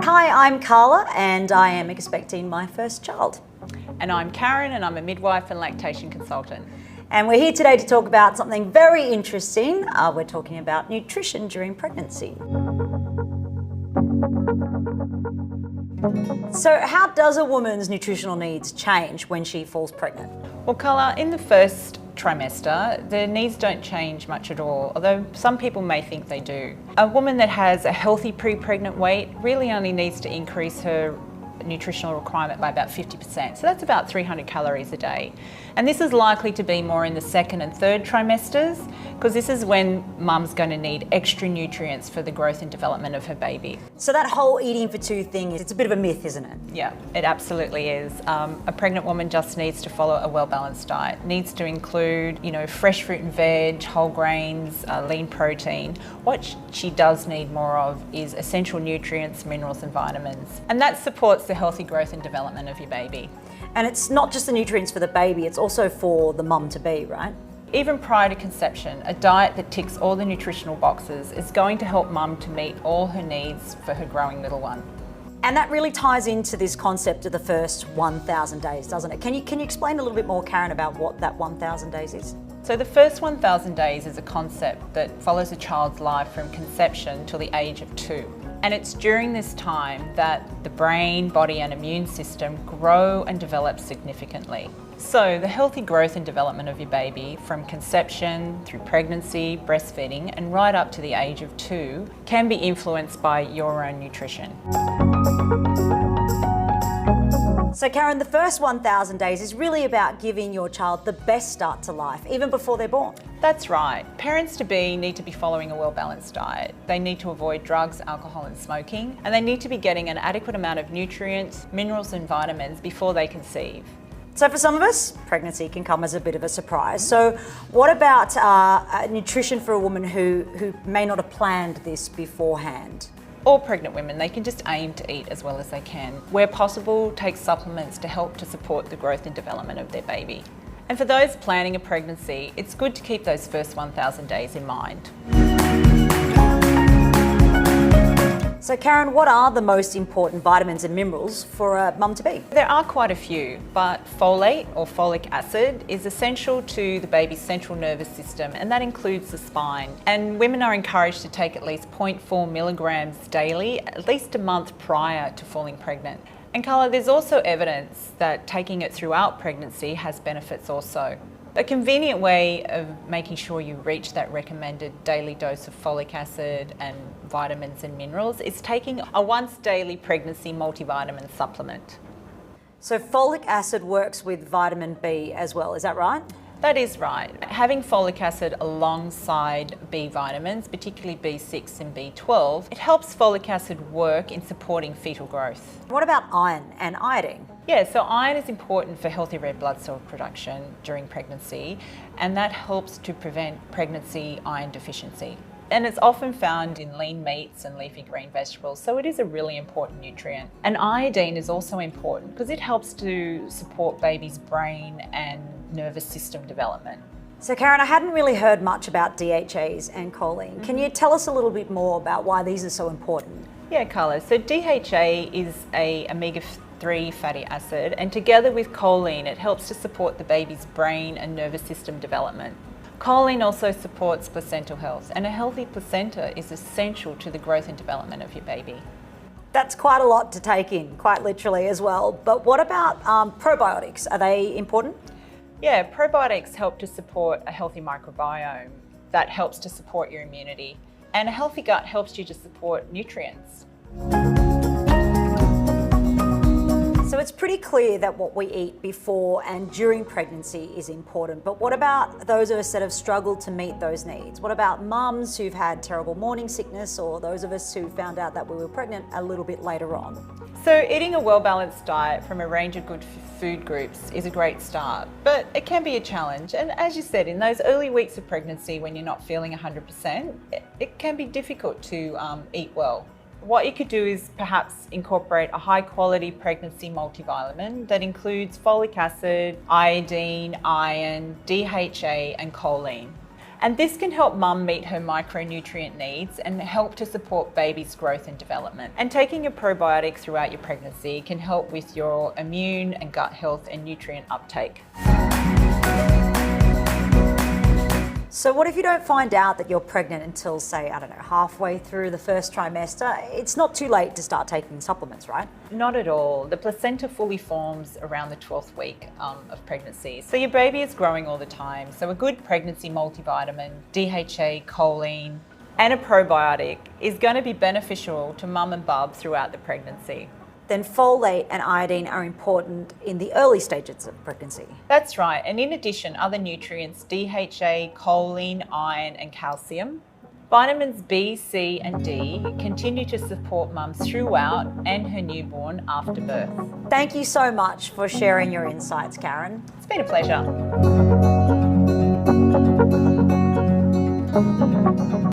Hi, I'm Carla and I am expecting my first child. And I'm Karin and I'm a midwife and lactation consultant. And we're here today to talk about something very interesting. We're talking about nutrition during pregnancy. So how does a woman's nutritional needs change when she falls pregnant? Well, Carla, in the first trimester, the needs don't change much at all, although some people may think they do. A woman that has a healthy pre-pregnant weight really only needs to increase her nutritional requirement by about 50%. So that's about 300 calories a day. And this is likely to be more in the second and third trimesters, because this is when mum's going to need extra nutrients for the growth and development of her baby. So that whole eating for two thing, it's a bit of a myth, isn't it? Yeah, it absolutely is. A pregnant woman just needs to follow a well-balanced diet. Needs to include, fresh fruit and veg, whole grains, lean protein. What she does need more of is essential nutrients, minerals and vitamins. And that supports the healthy growth and development of your baby. And it's not just the nutrients for the baby, it's also for the mum-to-be, right? Even prior to conception, a diet that ticks all the nutritional boxes is going to help mum to meet all her needs for her growing little one. And that really ties into this concept of the first 1,000 days, doesn't it? Can you explain a little bit more, Karin, about what that 1,000 days is? So the first 1,000 days is a concept that follows a child's life from conception till the age of 2. And it's during this time that the brain, body and immune system grow and develop significantly. So the healthy growth and development of your baby from conception through pregnancy, breastfeeding and right up to the age of 2 can be influenced by your own nutrition. So Karin, the first 1,000 days is really about giving your child the best start to life, even before they're born. That's right. Parents-to-be need to be following a well-balanced diet. They need to avoid drugs, alcohol and smoking, and they need to be getting an adequate amount of nutrients, minerals and vitamins before they conceive. So for some of us, pregnancy can come as a bit of a surprise. So what about nutrition for a woman who may not have planned this beforehand? All pregnant women, they can just aim to eat as well as they can. Where possible, take supplements to help to support the growth and development of their baby. And for those planning a pregnancy, it's good to keep those first 1,000 days in mind. So Karin, what are the most important vitamins and minerals for a mum-to-be? There are quite a few, but folate or folic acid is essential to the baby's central nervous system, and that includes the spine. And women are encouraged to take at least 0.4 milligrams daily, at least a month prior to falling pregnant. And Carla, there's also evidence that taking it throughout pregnancy has benefits also. A convenient way of making sure you reach that recommended daily dose of folic acid and vitamins and minerals is taking a once daily pregnancy multivitamin supplement. So folic acid works with vitamin B as well, is that right? That is right. Having folic acid alongside B vitamins, particularly B6 and B12, it helps folic acid work in supporting fetal growth. What about iron and iodine? Yeah, so iron is important for healthy red blood cell production during pregnancy, and that helps to prevent pregnancy iron deficiency. And it's often found in lean meats and leafy green vegetables, so it is a really important nutrient. And iodine is also important because it helps to support baby's brain and nervous system development. So Karin, I hadn't really heard much about DHAs and choline. Can you tell us a little bit more about why these are so important? Yeah, Carla. So DHA is a omega-3 fatty acid, and together with choline, it helps to support the baby's brain and nervous system development. Choline also supports placental health, and a healthy placenta is essential to the growth and development of your baby. That's quite a lot to take in, quite literally as well. But what about probiotics? Are they important? Yeah, probiotics help to support a healthy microbiome that helps to support your immunity, and a healthy gut helps you to support nutrients. So it's pretty clear that what we eat before and during pregnancy is important, but what about those of us that have struggled to meet those needs? What about mums who've had terrible morning sickness, or those of us who found out that we were pregnant a little bit later on? So eating a well-balanced diet from a range of good food groups is a great start, but it can be a challenge. And as you said, in those early weeks of pregnancy when you're not feeling 100%, it can be difficult to eat well. What you could do is perhaps incorporate a high quality pregnancy multivitamin that includes folic acid, iodine, iron, DHA and choline. And this can help mum meet her micronutrient needs and help to support baby's growth and development. And taking a probiotic throughout your pregnancy can help with your immune and gut health and nutrient uptake. So what if you don't find out that you're pregnant until, say, I don't know, halfway through the first trimester? It's not too late to start taking supplements, right? Not at all. The placenta fully forms around the 12th week of pregnancy. So your baby is growing all the time. So a good pregnancy multivitamin, DHA, choline, and a probiotic is going to be beneficial to mum and bub throughout the pregnancy. Then folate and iodine are important in the early stages of pregnancy. That's right. And in addition, other nutrients, DHA, choline, iron, and calcium. Vitamins B, C, and D continue to support mums throughout and her newborn after birth. Thank you so much for sharing your insights, Karin. It's been a pleasure.